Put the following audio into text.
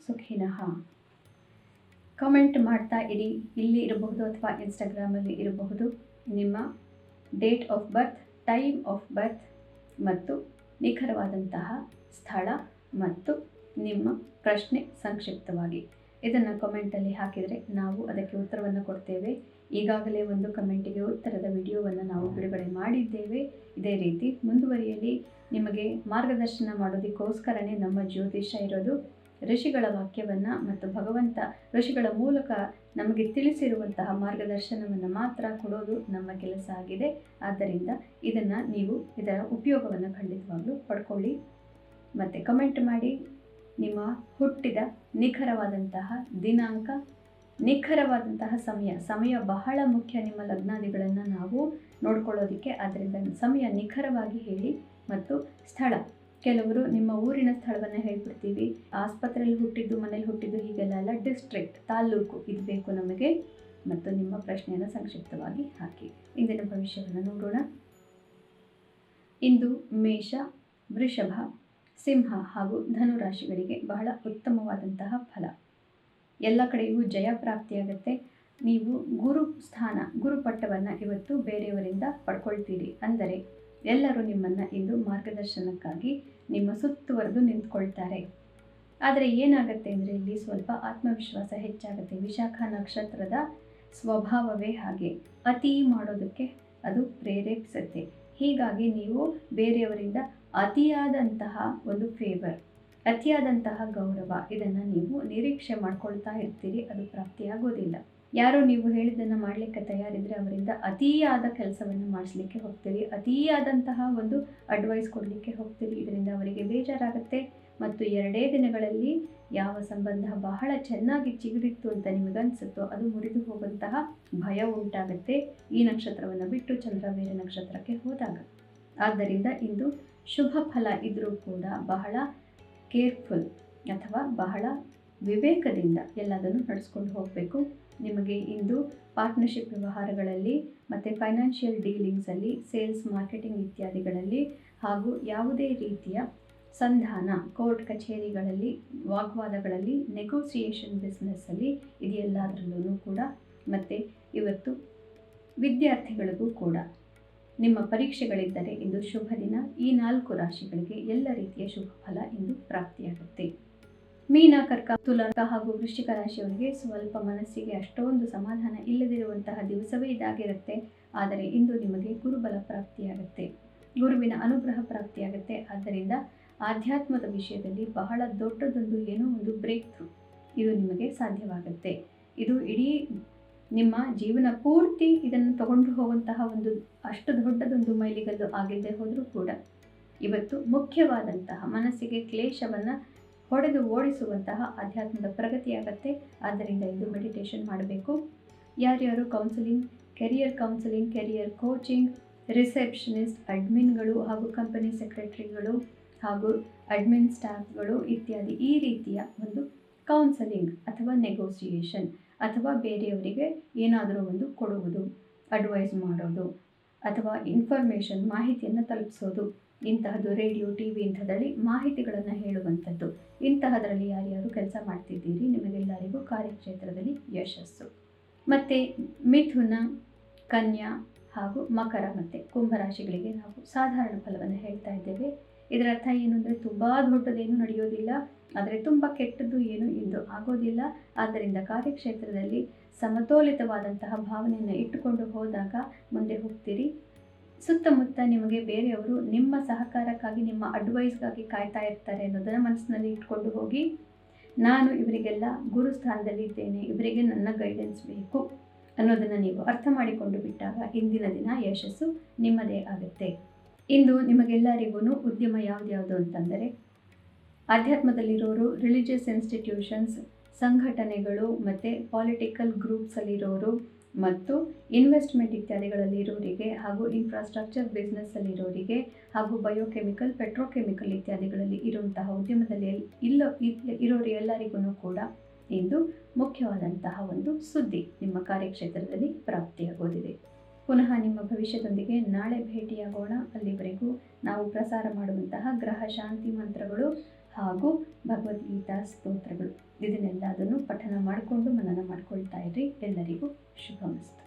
ಸುಖಿನಃ. Comment ಮಾಡ್ತಾ ಇರಿ. ಇಲ್ಲಿ ಇರಬಹುದು ಅಥವಾ ಇನ್ಸ್ಟಾಗ್ರಾಮಲ್ಲಿ ಇರಬಹುದು. ನಿಮ್ಮ date of birth, time of birth ಮತ್ತು ನಿಖರವಾದಂತಹ ಸ್ಥಳ ಮತ್ತು ನಿಮ್ಮ ಪ್ರಶ್ನೆ ಸಂಕ್ಷಿಪ್ತವಾಗಿ ಇದನ್ನು ಕಮೆಂಟಲ್ಲಿ ಹಾಕಿದರೆ ನಾವು ಅದಕ್ಕೆ ಉತ್ತರವನ್ನು ಕೊಡ್ತೇವೆ. ಈಗಾಗಲೇ ಒಂದು ಕಮೆಂಟಿಗೆ ಉತ್ತರದ ವಿಡಿಯೋವನ್ನು ನಾವು ಬಿಡುಗಡೆ ಮಾಡಿದ್ದೇವೆ. ಇದೇ ರೀತಿ ಮುಂದುವರಿಯಲಿ. ನಿಮಗೆ ಮಾರ್ಗದರ್ಶನ ಮಾಡೋದಕ್ಕೋಸ್ಕರನೇ ನಮ್ಮ ಜ್ಯೋತಿಷ್ಯ ಇರೋದು. ಋಷಿಗಳ ವಾಕ್ಯವನ್ನು ಮತ್ತು ಭಗವಂತ ಋಷಿಗಳ ಮೂಲಕ ನಮಗೆ ತಿಳಿಸಿರುವಂತಹ ಮಾರ್ಗದರ್ಶನವನ್ನು ಮಾತ್ರ ಕೊಡೋದು ನಮ್ಮ ಕೆಲಸ ಆಗಿದೆ. ಆದ್ದರಿಂದ ನೀವು ಇದರ ಉಪಯೋಗವನ್ನು ಖಂಡಿತವಾಗ್ಲೂ ಪಡ್ಕೊಳ್ಳಿ. ಮತ್ತು ಕಮೆಂಟ್ ಮಾಡಿ ನಿಮ್ಮ ಹುಟ್ಟಿದ ನಿಖರವಾದಂತಹ ದಿನಾಂಕ, ನಿಖರವಾದಂತಹ ಸಮಯ ಬಹಳ ಮುಖ್ಯ ನಿಮ್ಮ ಲಗ್ನಾದಿಗಳನ್ನು ನಾವು ನೋಡ್ಕೊಳ್ಳೋದಕ್ಕೆ. ಆದ್ದರಿಂದ ಸಮಯ ನಿಖರವಾಗಿ ಹೇಳಿ ಮತ್ತು ಸ್ಥಳ. ಕೆಲವರು ನಿಮ್ಮ ಊರಿನ ಸ್ಥಳವನ್ನು ಹೇಳ್ಬಿಡ್ತೀವಿ. ಆಸ್ಪತ್ರೆಯಲ್ಲಿ ಹುಟ್ಟಿದ್ದು, ಮನೇಲಿ ಹುಟ್ಟಿದ್ದು ಹೀಗೆಲ್ಲ ಅಲ್ಲ. ಡಿಸ್ಟ್ರಿಕ್ಟ್, ತಾಲ್ಲೂಕು ಇದು ಬೇಕು ನಮಗೆ. ಮತ್ತು ನಿಮ್ಮ ಪ್ರಶ್ನೆಯನ್ನು ಸಂಕ್ಷಿಪ್ತವಾಗಿ ಹಾಕಿ. ಇಂದಿನ ಭವಿಷ್ಯವನ್ನು ನೋಡೋಣ. ಇಂದು ಮೇಷ, ವೃಷಭ, ಸಿಂಹ ಹಾಗೂ ಧನು ರಾಶಿಗಳಿಗೆ ಬಹಳ ಉತ್ತಮವಾದಂತಹ ಫಲ. ಎಲ್ಲ ಕಡೆಯೂ ಜಯ ಪ್ರಾಪ್ತಿಯಾಗುತ್ತೆ. ನೀವು ಗುರುಪಟ್ಟವನ್ನು ಇವತ್ತು ಬೇರೆಯವರಿಂದ ಪಡ್ಕೊಳ್ತೀರಿ. ಅಂದರೆ ಎಲ್ಲರೂ ನಿಮ್ಮನ್ನು ಇಂದು ಮಾರ್ಗದರ್ಶನಕ್ಕಾಗಿ ನಿಮ್ಮ ಸುತ್ತುವರೆದು ನಿಂತ್ಕೊಳ್ತಾರೆ. ಆದರೆ ಏನಾಗುತ್ತೆ ಅಂದರೆ ಇಲ್ಲಿ ಸ್ವಲ್ಪ ಆತ್ಮವಿಶ್ವಾಸ ಹೆಚ್ಚಾಗುತ್ತೆ. ವಿಶಾಖ ನಕ್ಷತ್ರದ ಸ್ವಭಾವವೇ ಹಾಗೆ, ಅತಿ ಮಾಡೋದಕ್ಕೆ ಅದು ಪ್ರೇರೇಪಿಸುತ್ತೆ. ಹೀಗಾಗಿ ನೀವು ಬೇರೆಯವರಿಂದ ಅತಿಯಾದಂತಹ ಒಂದು ಫೇವರ್, ಅತಿಯಾದಂತಹ ಗೌರವ ಇದನ್ನು ನೀವು ನಿರೀಕ್ಷೆ ಮಾಡ್ಕೊಳ್ತಾ ಇರ್ತೀರಿ. ಅದು ಪ್ರಾಪ್ತಿಯಾಗೋದಿಲ್ಲ. ಯಾರೋ ನೀವು ಹೇಳಿದ್ದನ್ನು ಮಾಡಲಿಕ್ಕೆ ತಯಾರಿದ್ರೆ ಅವರಿಂದ ಅತಿಯಾದ ಕೆಲಸವನ್ನು ಮಾಡಿಸ್ಲಿಕ್ಕೆ ಹೋಗ್ತೀರಿ, ಅತಿಯಾದಂತಹ ಒಂದು ಅಡ್ವೈಸ್ ಕೊಡಲಿಕ್ಕೆ ಹೋಗ್ತೀರಿ. ಇದರಿಂದ ಅವರಿಗೆ ಬೇಜಾರಾಗುತ್ತೆ ಮತ್ತು 2 ದಿನಗಳಲ್ಲಿ ಯಾವ ಸಂಬಂಧ ಬಹಳ ಚೆನ್ನಾಗಿ ಚಿಗುರಿತ್ತು ಅಂತ ನಿಮಗನ್ಸುತ್ತೋ ಅದು ಮುರಿದು ಹೋಗುವಂತಹ ಭಯ ಉಂಟಾಗುತ್ತೆ. ಈ ನಕ್ಷತ್ರವನ್ನು ಬಿಟ್ಟು ಚಂದ್ರ ಬೇರೆ ನಕ್ಷತ್ರಕ್ಕೆ ಹೋದಾಗ. ಆದ್ದರಿಂದ ಇಂದು ಶುಭ ಫಲ ಇದ್ದರೂ ಕೂಡ ಬಹಳ ಕೇರ್ಫುಲ್ ಅಥವಾ ಬಹಳ ವಿವೇಕದಿಂದ ಎಲ್ಲದನ್ನು ನಡೆಸ್ಕೊಂಡು ಹೋಗಬೇಕು. ನಿಮಗೆ ಇಂದು ಪಾರ್ಟ್ನರ್ಶಿಪ್ ವ್ಯವಹಾರಗಳಲ್ಲಿ ಮತ್ತು ಫೈನಾನ್ಷಿಯಲ್ ಡೀಲಿಂಗ್ಸಲ್ಲಿ, ಸೇಲ್ಸ್, ಮಾರ್ಕೆಟಿಂಗ್ ಇತ್ಯಾದಿಗಳಲ್ಲಿ ಹಾಗೂ ಯಾವುದೇ ರೀತಿಯ ಸಂಧಾನ, ಕೋರ್ಟ್ ಕಚೇರಿಗಳಲ್ಲಿ, ವಾಗ್ವಾದಗಳಲ್ಲಿ, ನೆಗೋಸಿಯೇಷನ್ ಬಿಸ್ನೆಸ್ಸಲ್ಲಿ ಇದೆಲ್ಲದರಲ್ಲೂ ಕೂಡ. ಮತ್ತು ಇವತ್ತು ವಿದ್ಯಾರ್ಥಿಗಳಿಗೂ ಕೂಡ ನಿಮ್ಮ ಪರೀಕ್ಷೆಗಳಿದ್ದರೆ ಇಂದು ಶುಭ ದಿನ. ಈ 4 ರಾಶಿಗಳಿಗೆ ಎಲ್ಲ ರೀತಿಯ ಶುಭ ಫಲ ಇಂದು ಪ್ರಾಪ್ತಿಯಾಗುತ್ತೆ. ಮೀನ, ಕರ್ಕ, ತುಲಾ ಹಾಗೂ ವೃಶ್ಚಿಕ ರಾಶಿಯವರಿಗೆ ಸ್ವಲ್ಪ ಮನಸ್ಸಿಗೆ ಅಷ್ಟೊಂದು ಸಮಾಧಾನ ಇಲ್ಲದಿರುವಂತಹ ದಿವಸವೇ ಇದಾಗಿರುತ್ತೆ. ಆದರೆ ಇಂದು ನಿಮಗೆ ಗುರುಬಲ ಪ್ರಾಪ್ತಿಯಾಗುತ್ತೆ, ಗುರುವಿನ ಅನುಗ್ರಹ ಪ್ರಾಪ್ತಿಯಾಗುತ್ತೆ. ಆದ್ದರಿಂದ ಆಧ್ಯಾತ್ಮದ ವಿಷಯದಲ್ಲಿ ಬಹಳ ದೊಡ್ಡದೊಂದು ಏನೋ ಒಂದು ಬ್ರೇಕ್ ಥ್ರೂ ಇದು ನಿಮಗೆ ಸಾಧ್ಯವಾಗುತ್ತೆ. ಇದು ಇಡೀ ನಿಮ್ಮ ಜೀವನ ಪೂರ್ತಿ ಇದನ್ನು ತಗೊಂಡು ಹೋಗುವಂತಹ ಒಂದು ಅಷ್ಟು ದೊಡ್ಡದೊಂದು ಮೈಲಿಗಲ್ಲು ಆಗಿಲ್ಲದೆ ಹೋದರೂ ಕೂಡ ಇವತ್ತು ಮುಖ್ಯವಾದಂತಹ ಮನಸ್ಸಿಗೆ ಕ್ಲೇಶವನ್ನು ಹೊಡೆದು ಓಡಿಸುವಂತಹ ಆಧ್ಯಾತ್ಮದ ಪ್ರಗತಿಯಾಗತ್ತೆ. ಆದ್ದರಿಂದ ಇದು ಮೆಡಿಟೇಷನ್ ಮಾಡಬೇಕು. ಯಾರ್ಯಾರು ಕೌನ್ಸಿಲಿಂಗ್, ಕೆರಿಯರ್ ಕೋಚಿಂಗ್, ರಿಸೆಪ್ಷನಿಸ್ಟ್, ಅಡ್ಮಿನ್ಗಳು ಹಾಗೂ ಕಂಪನಿ ಸೆಕ್ರೆಟರಿಗಳು ಹಾಗೂ ಅಡ್ಮಿನ್ ಸ್ಟಾಫ್ಗಳು ಇತ್ಯಾದಿ ಈ ರೀತಿಯ ಒಂದು ಕೌನ್ಸಲಿಂಗ್ ಅಥವಾ ನೆಗೋಸಿಯೇಷನ್ ಅಥವಾ ಬೇರೆಯವರಿಗೆ ಏನಾದರೂ ಒಂದು ಕೊಡುವುದು, ಅಡ್ವೈಸ್ ಮಾಡೋದು ಅಥವಾ ಇನ್ಫಾರ್ಮೇಷನ್ ಮಾಹಿತಿಯನ್ನು ತಲುಪಿಸೋದು, ಇಂತಹದ್ದು ರೇಡಿಯೋ, TV ಇಂಥದ್ರಲ್ಲಿ ಮಾಹಿತಿಗಳನ್ನು ಹೇಳುವಂಥದ್ದು, ಇಂತಹದರಲ್ಲಿ ಯಾರ್ಯಾರು ಕೆಲಸ ಮಾಡ್ತಿದ್ದೀರಿ ನಿಮಗೆಲ್ಲರಿಗೂ ಕಾರ್ಯಕ್ಷೇತ್ರದಲ್ಲಿ ಯಶಸ್ಸು. ಮತ್ತು ಮಿಥುನ, ಕನ್ಯಾ ಹಾಗೂ ಮಕರ ಮತ್ತು ಕುಂಭರಾಶಿಗಳಿಗೆ ನಾವು ಸಾಧಾರಣ ಫಲವನ್ನು ಹೇಳ್ತಾ ಇದ್ದೇವೆ. ಇದರ ಅರ್ಥ ಏನು ಅಂದರೆ ತುಂಬ ದೊಡ್ಡದೇನು ನಡೆಯೋದಿಲ್ಲ, ಆದರೆ ತುಂಬ ಕೆಟ್ಟದ್ದು ಏನು ಇಂದು ಆಗೋದಿಲ್ಲ. ಆದ್ದರಿಂದ ಕಾರ್ಯಕ್ಷೇತ್ರದಲ್ಲಿ ಸಮತೋಲಿತವಾದಂತಹ ಭಾವನೆಯನ್ನು ಇಟ್ಟುಕೊಂಡು ಹೋದಾಗ ಮುಂದೆ ಹೋಗ್ತೀರಿ. ಸುತ್ತಮುತ್ತ ನಿಮಗೆ ಬೇರೆಯವರು ನಿಮ್ಮ ಸಹಕಾರಕ್ಕಾಗಿ, ನಿಮ್ಮ ಅಡ್ವೈಸ್ಗಾಗಿ ಕಾಯ್ತಾ ಇರ್ತಾರೆ ಅನ್ನೋದನ್ನು ಮನಸ್ಸಿನಲ್ಲಿ ಇಟ್ಕೊಂಡು ಹೋಗಿ. ನಾನು ಇವರಿಗೆಲ್ಲ ಗುರು ಸ್ಥಾನದಲ್ಲಿ ಇದ್ದೇನೆ, ಇವರಿಗೆ ನನ್ನ ಗೈಡೆನ್ಸ್ ಬೇಕು ಅನ್ನೋದನ್ನು ನೀವು ಅರ್ಥ ಮಾಡಿಕೊಂಡು ಬಿಟ್ಟಾಗ ಇಂದಿನ ದಿನ ಯಶಸ್ಸು ನಿಮ್ಮದೇ ಆಗುತ್ತೆ. ಇಂದು ನಿಮಗೆಲ್ಲರಿಗೂ ಉದ್ಯಮ ಯಾವ್ದು ಅಂತಂದರೆ ಆಧ್ಯಾತ್ಮದಲ್ಲಿರೋರು, ರಿಲಿಜಿಯಸ್ ಇನ್ಸ್ಟಿಟ್ಯೂಷನ್ಸ್, ಸಂಘಟನೆಗಳು ಮತ್ತು ಪಾಲಿಟಿಕಲ್ ಗ್ರೂಪ್ಸಲ್ಲಿರೋರು ಮತ್ತು ಇನ್ವೆಸ್ಟ್ಮೆಂಟ್ ಇತ್ಯಾದಿಗಳಲ್ಲಿ ಇರೋರಿಗೆ ಹಾಗೂ ಇನ್ಫ್ರಾಸ್ಟ್ರಕ್ಚರ್ ಬಿಸ್ನೆಸ್ಸಲ್ಲಿರೋರಿಗೆ ಹಾಗೂ ಬಯೋಕೆಮಿಕಲ್, ಪೆಟ್ರೋಕೆಮಿಕಲ್ ಇತ್ಯಾದಿಗಳಲ್ಲಿ ಇರುವಂತಹ ಉದ್ಯಮದಲ್ಲಿ ಇರೋರು ಎಲ್ಲರಿಗೂ ಕೂಡ ಇಂದು ಮುಖ್ಯವಾದಂತಹ ಒಂದು ಸುದ್ದಿ ನಿಮ್ಮ ಕಾರ್ಯಕ್ಷೇತ್ರದಲ್ಲಿ ಪ್ರಾಪ್ತಿಯಾಗೋದಿದೆ. ಪುನಃ ನಿಮ್ಮ ಭವಿಷ್ಯದೊಂದಿಗೆ ನಾಳೆ ಭೇಟಿಯಾಗೋಣ. ಅಲ್ಲಿವರೆಗೂ ನಾವು ಪ್ರಸಾರ ಮಾಡುವಂತಹ ಗ್ರಹ ಶಾಂತಿ ಮಂತ್ರಗಳು ಹಾಗೂ ಭಗವದ್ಗೀತಾ ಸ್ತೋತ್ರಗಳು ಇದನ್ನೆಲ್ಲದನ್ನು ಪಠನ ಮಾಡಿಕೊಂಡು ಮನನ ಮಾಡ್ಕೊಳ್ತಾ ಇರ್ರಿ. ಎಲ್ಲರಿಗೂ ಶುಭಮಸ್ತು.